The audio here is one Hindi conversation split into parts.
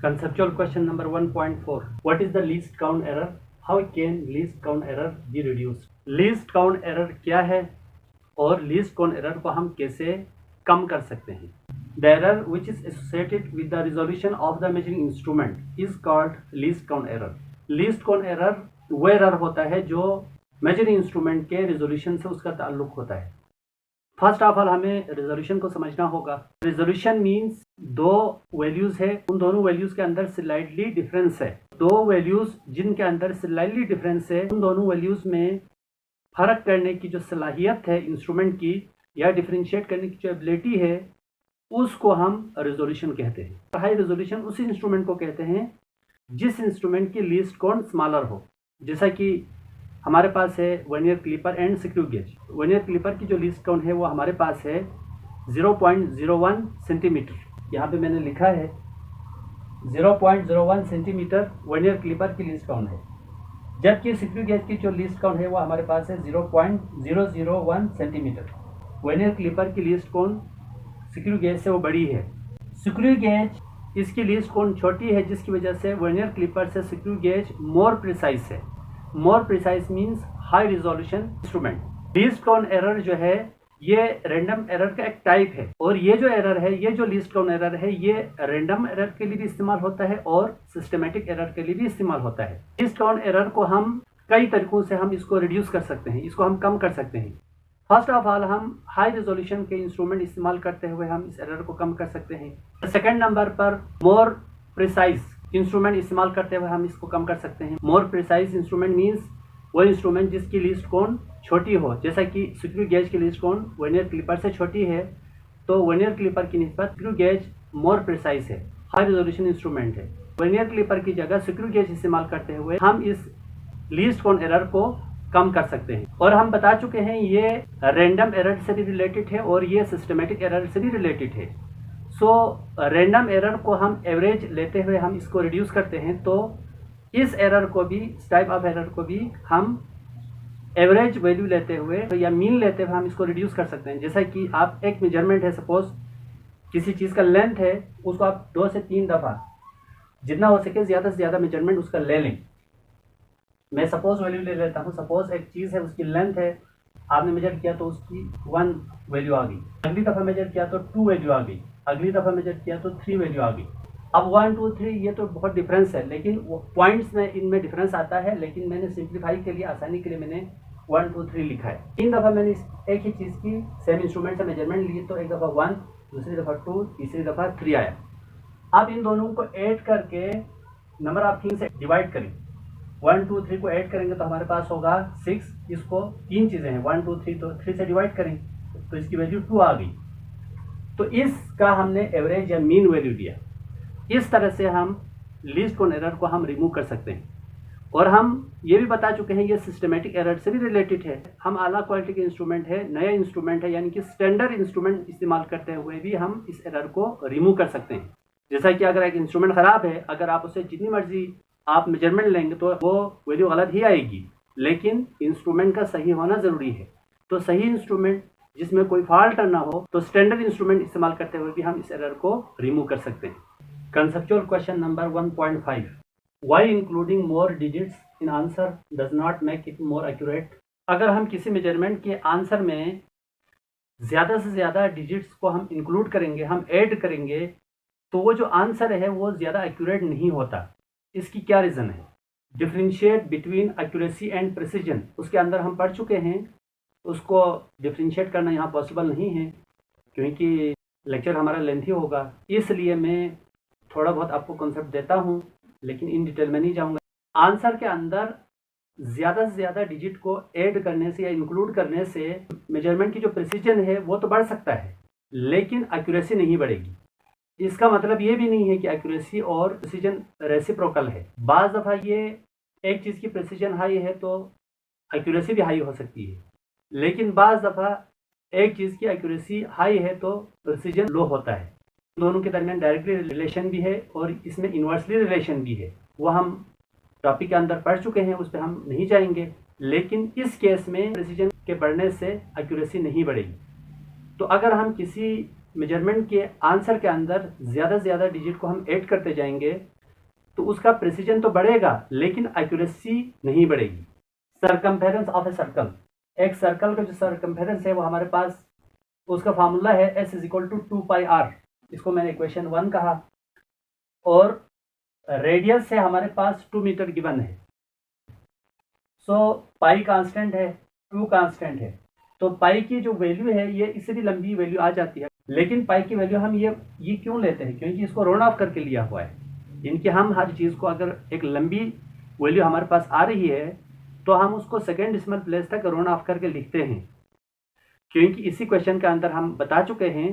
Conceptual question number 1.4. What is the least count error? How can least count error be reduced? Least count error क्या है और least count error को हम कैसे कम कर सकते हैं? The error which is associated with the resolution of the measuring instrument is called least count error. Least count error वो error होता है जो measuring instrument के resolution से उसका ताल्लुक होता है। फर्स्ट ऑफ ऑल हमें रेजोल्यूशन को समझना होगा। रेजोल्यूशन मींस दो वैल्यूज है, उन दोनों वैल्यूज के अंदर स्लाइटली डिफरेंस है। दो वैल्यूज जिनके अंदर स्लाइटली डिफरेंस है, उन दोनों वैल्यूज में फर्क करने की जो सलाहियत है इंस्ट्रूमेंट की, या डिफरेंशिएट करने की जो एबिलिटी है, उसको हम रेजोल्यूशन कहते हैं। हाई रेजोल्यूशन उस इंस्ट्रूमेंट को कहते हैं जिस इंस्ट्रूमेंट की लीस्ट काउंट स्मॉलर हो। जैसा कि हमारे पास है vernier clipper and screw gauge. Vernier clipper की जो लीस्ट काउंट है वो हमारे पास है 0.01 सेंटीमीटर। यहाँ पे मैंने लिखा है 0.01 सेंटीमीटर वर्नियर क्लिपर की लीस्ट काउंट है, जबकि स्क्रू गेज की जो लीस्ट काउंट है वो हमारे पास है 0.001 सेंटीमीटर। वर्नियर क्लिपर की लीस्ट काउंट स्क्रू गेज से वो बड़ी है। स्क्रू गेज इसकी लीस्ट काउंट छोटी है, जिसकी वजह से वर्नियर क्लिपर से स्क्रू गेज मोर प्रिसाइज है। More precise means high resolution instrument. Least count error जो है ये रैंडम एरर का एक टाइप है, और ये जो एरर है, ये जो लीस्ट काउंट एरर है, ये रैंडम एरर के लिए भी इस्तेमाल होता है और सिस्टमेटिक एरर के लिए भी इस्तेमाल होता है। लीस्ट काउंट एरर को हम कई तरीकों से हम इसको रिड्यूस कर सकते हैं, इसको हम कम कर सकते हैं। फर्स्ट ऑफ ऑल हम हाई रेजोल्यूशन के इंस्ट्रूमेंट इस्तेमाल करते हुए हम इस एरर को कम कर सकते हैं। सेकेंड नंबर पर मोर प्रिसाइज इंस्ट्रूमेंट इस्तेमाल करते हुए हम इसको कम कर सकते हैं। मोर प्रिसाइज इंस्ट्रूमेंट मीन्स वो इंस्ट्रूमेंट जिसकी लीस्ट काउंट छोटी हो, जैसा कि स्क्रू गेज की लीस्ट काउंट वर्नियर क्लिपर से छोटी है, तो वर्नियर क्लिपर की निस्बत स्क्रू गेज मोर प्रिसाइज है, हाई रेजोल्यूशन इंस्ट्रूमेंट है। वर्नियर क्लिपर की जगह स्क्रू गेज इस्तेमाल करते हुए हम इस लीस्ट काउंट एरर को कम कर सकते हैं। और हम बता चुके हैं ये रैंडम एरर से भी रिलेटेड है और ये सिस्टमेटिक एरर से भी रिलेटेड है। सो रैंडम एरर को हम एवरेज लेते हुए हम इसको रिड्यूस करते हैं, तो इस एरर को भी, इस टाइप ऑफ एरर को भी हम एवरेज वैल्यू लेते हुए या मीन लेते हुए हम इसको रिड्यूस कर सकते हैं। जैसा कि आप एक मेजरमेंट है, सपोज किसी चीज़ का लेंथ है, उसको आप 2 से 3 दफ़ा जितना हो सके ज़्यादा से ज़्यादा मेजरमेंट उसका ले लें। मैं सपोज वैल्यू ले लेता हूँ। सपोज एक चीज़ है, उसकी लेंथ है, आपने मेजर किया तो उसकी 1 वैल्यू आ गई, अगली दफ़ा मेजर किया तो 2 वैल्यू आ गई, अगली दफ़ा मेजर किया तो 3 वैल्यू आ गई। अब 1 2 3 ये तो बहुत डिफरेंस है, लेकिन वो पॉइंट्स में इनमें डिफरेंस आता है, लेकिन मैंने सिंप्लीफाई के लिए, आसानी के लिए मैंने 1 2 3 लिखा है। 3 दफ़ा मैंने एक ही चीज़ की सेम इंस्ट्रूमेंट से मेजरमेंट ली, तो एक दफ़ा 1, दूसरी दफ़ा 2, तीसरी दफ़ा 3 आया। अब इन दोनों को ऐड करके नंबर ऑफ थिंग से डिवाइड करें। 1 2 3 को ऐड करेंगे तो हमारे पास होगा 6। इसको 3 चीज़ें हैं, 1 2 3, तो 3 से डिवाइड करें तो इसकी वैल्यू 2 आ गई। तो इसका हमने एवरेज या मीन वैल्यू दिया। इस तरह से हम लीस्ट काउंट एरर को हम रिमूव कर सकते हैं। और हम ये भी बता चुके हैं ये सिस्टमेटिक एरर से भी रिलेटेड है। हम आला क्वालिटी के इंस्ट्रूमेंट है, नया इंस्ट्रूमेंट है, यानी कि स्टैंडर्ड इंस्ट्रूमेंट इस्तेमाल करते हुए भी हम इस एरर को रिमूव कर सकते हैं। जैसा कि अगर एक इंस्ट्रूमेंट ख़राब है, अगर आप उसे जितनी मर्जी आप मेजरमेंट लेंगे तो वो वैल्यू गलत ही आएगी, लेकिन इंस्ट्रूमेंट का सही होना ज़रूरी है। तो सही इंस्ट्रूमेंट जिसमें कोई फॉल्ट ना हो, तो स्टैंडर्ड इंस्ट्रूमेंट इस्तेमाल करते हुए भी हम इस एरर को रिमूव कर सकते हैं। Conceptual question number 1.5. Why including more digits in answer does not make it more accurate? अगर हम किसी मेजरमेंट के आंसर में ज़्यादा से ज़्यादा डिजिट्स को हम इंक्लूड करेंगे, हम ऐड करेंगे, तो वो जो आंसर है वो ज़्यादा एक्यूरेट नहीं होता। इसकी क्या रीज़न है? Differentiate between accuracy and precision, उसके अंदर हम पढ़ चुके हैं। उसको डिफरेंशिएट करना यहाँ पॉसिबल नहीं है, क्योंकि लेक्चर हमारा लेंथी होगा। इसलिए मैं थोड़ा बहुत आपको कॉन्सेप्ट देता हूँ, लेकिन इन डिटेल में नहीं जाऊँगा। आंसर के अंदर ज़्यादा से ज़्यादा डिजिट को ऐड करने से या इंक्लूड करने से मेजरमेंट की जो प्रिसीजन है वो तो बढ़ सकता है, लेकिन एक्यूरेसी नहीं बढ़ेगी। इसका मतलब ये भी नहीं है कि एक्यूरेसी और प्रिसीजन रेसिप्रोकल है। बाज़ दफ़ा ये एक चीज़ की प्रिसीजन हाई है तो एक्यूरेसी भी हाई हो सकती है, लेकिन बाज़ दफ़ा एक चीज़ की एक्यूरेसी हाई है तो प्रिसीजन लो होता है। दोनों के दरमियान डायरेक्टली रिलेशन भी है और इसमें इन्वर्सली रिलेशन भी है। वो हम टॉपिक के अंदर पढ़ चुके हैं, उस पर हम नहीं जाएंगे। लेकिन इस केस में प्रिसीजन के बढ़ने से एक्यूरेसी नहीं बढ़ेगी। तो अगर हम किसी मेजरमेंट के आंसर के अंदर ज़्यादा से ज़्यादा डिजिट को हम ऐड करते जाएंगे तो उसका प्रिसीजन तो बढ़ेगा लेकिन एक्यूरेसी नहीं बढ़ेगी। सरकमफेरेंस ऑफ ए सर्कल, एक सर्कल का जो सरकमफेरेंस है वो हमारे पास उसका फार्मूला है S = 2πr, इसको मैंने इक्वेशन 1 कहा। और रेडियस है हमारे पास 2 मीटर गिवन है। सो पाई कांस्टेंट है, 2 कांस्टेंट है, तो पाई की जो वैल्यू है ये इससे भी लंबी वैल्यू आ जाती है। लेकिन पाई की वैल्यू हम ये क्यों लेते हैं, क्योंकि इसको राउंड ऑफ करके लिया हुआ है। इनकी हम हर चीज़ को अगर एक लंबी वैल्यू हमारे पास आ रही है तो हम उसको सेकेंड डेसिमल प्लेस तक राउंड ऑफ करके लिखते हैं, क्योंकि इसी क्वेश्चन के अंदर हम बता चुके हैं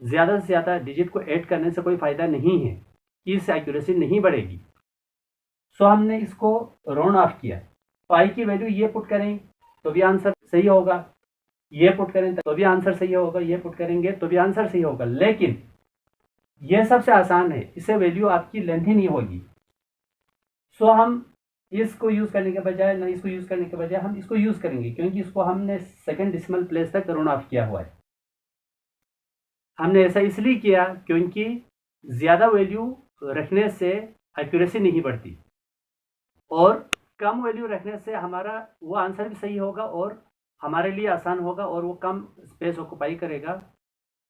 ज़्यादा से ज़्यादा डिजिट को ऐड करने से कोई फ़ायदा नहीं है, इससे एक्यूरेसी नहीं बढ़ेगी। सो हमने इसको राउंड ऑफ किया। पाई की वैल्यू ये पुट करें तो भी आंसर सही होगा, ये पुट करें तो भी आंसर सही होगा, ये पुट करेंगे तो भी आंसर सही होगा। लेकिन ये सबसे आसान है, इससे वैल्यू आपकी लेंथ ही नहीं होगी। सो हम इसको यूज़ करने के बजाय ना इसको यूज़ करने के बजाय हम इसको यूज़ करेंगे, क्योंकि इसको हमने सेकेंड डेसिमल प्लेस तक राउंड ऑफ किया हुआ है। हमने ऐसा इसलिए किया क्योंकि ज़्यादा वैल्यू रखने से एक्यूरेसी नहीं बढ़ती और कम वैल्यू रखने से हमारा वो आंसर भी सही होगा और हमारे लिए आसान होगा और वो कम स्पेस ऑक्यूपाई करेगा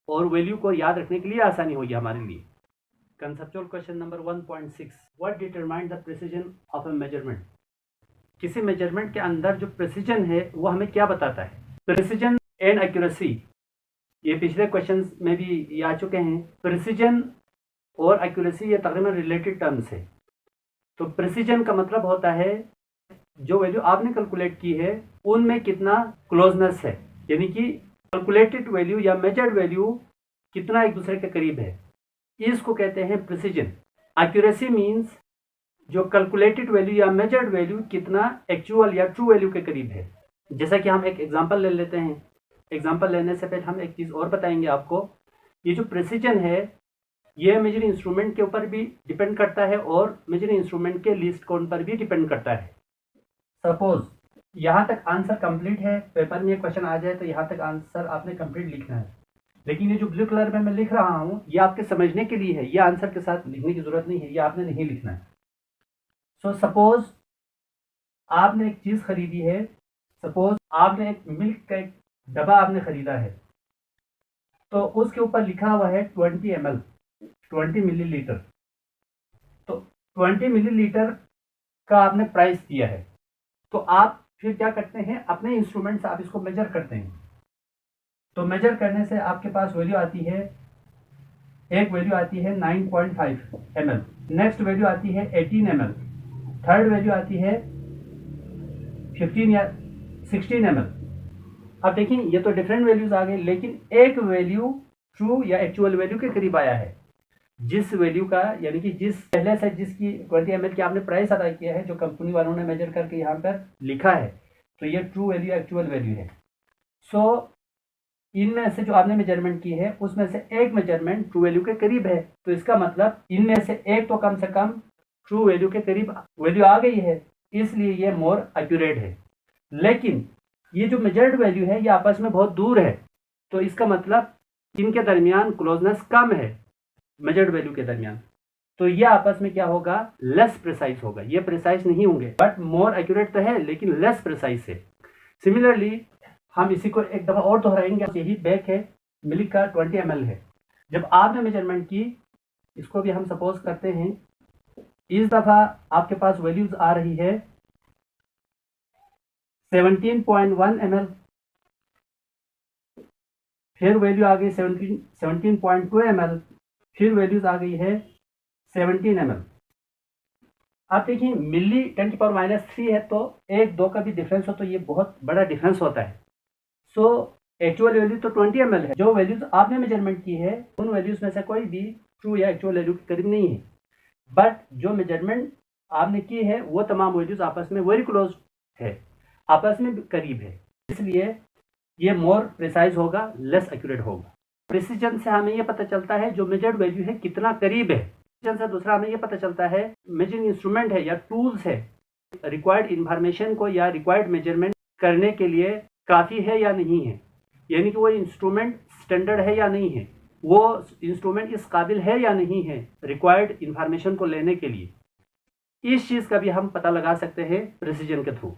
और वैल्यू को याद रखने के लिए आसानी होगी हमारे लिए। Conceptual question number 1.6, what determine the precision of A measurement. किसी मेजरमेंट के अंदर जो प्रिसीजन है वो हमें क्या बताता है। प्रिसीजन एंड एक्यूरेसी, ये पिछले क्वेश्चन में भी ये आ चुके हैं। प्रिसीजन और एक्यूरेसी ये तकरीबन रिलेटेड टर्म्स है। तो प्रिसीजन का मतलब होता है जो वैल्यू आपने कैलकुलेट की है उनमें कितना क्लोजनेस है, यानी कि कैलकुलेटेड वैल्यू या मेजर्ड वैल्यू कितना एक दूसरे के करीब है, इसको कहते हैं प्रिसीजन। एक्यूरेसी मींस जो कैलकुलेटेड वैल्यू या मेजर्ड वैल्यू कितना एक्चुअल या ट्रू वैल्यू के करीब है। जैसा कि हम एक एग्जांपल ले लेते हैं। एग्जांपल लेने से पहले हम एक चीज़ और बताएंगे आपको। ये जो प्रिसीजन है ये मेजरिंग इंस्ट्रूमेंट के ऊपर भी डिपेंड करता है और मेजरिंग इंस्ट्रूमेंट के लीस्ट काउंट पर भी डिपेंड करता है। सपोज यहाँ तक आंसर कंप्लीट है, पेपर में ये क्वेश्चन आ जाए तो यहाँ तक आंसर आपने कंप्लीट लिखना है। लेकिन ये जो ब्लू कलर में मैं लिख रहा हूँ ये आपके समझने के लिए है, ये आंसर के साथ लिखने की ज़रूरत नहीं है, ये आपने नहीं लिखना है। सो सपोज आपने एक चीज़ खरीदी है, सपोज आपने एक मिल्क का एक डब्बा आपने ख़रीदा है, तो उसके ऊपर लिखा हुआ है 20 ml, 20 मिलीलीटर। तो 20 मिलीलीटर का आपने प्राइस दिया है, तो आप फिर क्या करते हैं, अपने इंस्ट्रूमेंट से आप इसको मेजर करते हैं। तो मेजर करने से आपके पास वैल्यू आती है, एक वैल्यू आती है 9.5 ml, नेक्स्ट वैल्यू आती है 18 ml, थर्ड वैल्यू आती है 15 या 16 ml। अब देखिए ये तो डिफरेंट वैल्यूज आ गए, लेकिन एक वैल्यू ट्रू या एक्चुअल वैल्यू के करीब आया है। जिस वैल्यू का यानी कि जिस पहले से जिसकी 20 ml की आपने प्राइस अदा किया है, जो कंपनी वालों ने मेजर करके यहाँ पर लिखा है, तो ये ट्रू वैल्यू एक्चुअल वैल्यू है। सो इनमें से जो आपने मेजरमेंट की है उसमें से एक मेजरमेंट ट्रू वैल्यू के करीब है, तो इसका मतलब इनमें से एक तो कम से कम ट्रू वैल्यू के करीब वैल्यू आ गई है, इसलिए ये मोर एक्यूरेट है। लेकिन ये जो मेजर्ड वैल्यू है ये आपस में बहुत दूर है, तो इसका मतलब इनके दरमियान क्लोजनेस कम है मेजर्ड वैल्यू के दरमियान, तो ये आपस में क्या होगा, लेस प्रिसाइज होगा। ये प्रिसाइज नहीं होंगे बट मोर एक्यूरेट तो है लेकिन लेस प्रिसाइज है। सिमिलरली हम इसी को एक दफ़ा और दोहराएंगे। यही बैग है, मिल्क का 20 ml है। जब आपने मेजरमेंट की, इसको भी हम सपोज करते हैं, इस दफ़ा आपके पास वैल्यूज आ रही है 17.1 ml, फिर वैल्यू आ गई 17.2 ml, फिर वैल्यूज आ गई है 17 ml। आप देखिए मिली 10⁻³ है, तो 1-2 का भी डिफरेंस हो तो ये बहुत बड़ा डिफरेंस होता है। सो एक्चुअल वैल्यू तो 20 ml है। जो वैल्यूज आपने मेजरमेंट की है उन वैल्यूज में से कोई भी ट्रू या एक्चुअल वैल्यू के करीब नहीं है, बट जो मेजरमेंट आपने की है वो तमाम वैल्यूज आपस में वेरी क्लोज है, आपस में करीब है, इसलिए ये मोर प्रिसाइज होगा, लेस एक्यूरेट होगा। प्रिसीजन से हमें ये पता चलता है जो मेजर्ड वैल्यू है कितना करीब है। प्रिसीजन से दूसरा हमें ये पता चलता है मेजरिंग इंस्ट्रूमेंट है या टूल्स है, रिक्वायर्ड इंफॉर्मेशन को या रिक्वायर्ड मेजरमेंट करने के लिए काफ़ी है या नहीं है, यानी कि वो इंस्ट्रूमेंट स्टैंडर्ड है या नहीं है, वो इंस्ट्रूमेंट इस काबिल है या नहीं है रिक्वायर्ड इंफॉर्मेशन को लेने के लिए। इस चीज़ का भी हम पता लगा सकते हैं प्रिसीजन के थ्रू।